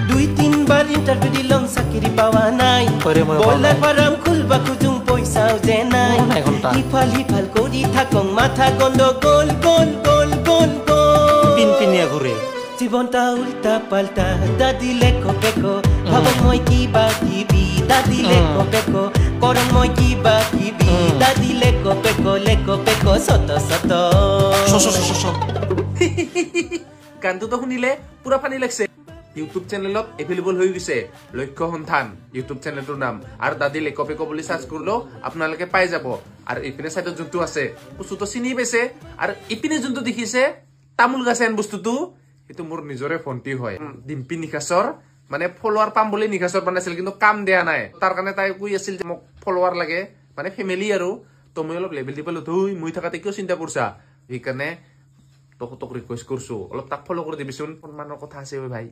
2-3 বার interview দিলাম চাকরি পাওয়া নাই বলার ফারাম খুলবা খুঁজুম পয়সাও যে নাই হিফাল হিফাল করি থাকং মাথা গন্ডগোল গোল গোল গোল গোল পিনপিনিয়া ঘুরে জীবনটা উল্টা পাল্টা দাদি লেখো পেকো ভাবো মই কিবা কিবি দাদি লেখো পেকো করং মই কিবা কিবি দাদি লেখো পেকো সত সত গানটো তো শুনিলে পুরা ফানি লাগছে ইউটিউব চেনেলত এভেলেবল হৈ গৈছে লক্ষ্য সন্ধান ইউটিউব চেনেলটোৰ নাম আৰু দাদি লেখো পেকো বুলি সাৰ্চ কৰিলো আপোনালোকে পাই যাব আৰু ইপিনে সাইডত যোনটো আছে বস্তুটো চিনি পাইছে আৰু ইপিনে যোনটো দেখিছে তামুল গাছেন বস্তুটো এটো মোৰ নিজৰে ফন্টি হয় ডিম্পি নিকাছৰ মানে ফলোৱাৰ পাম বুলি নিকাছৰ বনাইছিল কিন্তু কাম দিয়া নাই তাৰ কাৰণে তাই কৈ আছিল যে মোক ফলোৱাৰ লাগে মানে ফেমিলি আৰু তো মই অলপ লেভেল দিবলে ধুই মই থাকাতে কিয় চিন্তা কৰছা এই কাৰণে তোক ৰিকুৱেষ্ট কৰছো অলপ তাক ফলো কৰি দিবিচোন সন্মানৰ কথা আছে ভাই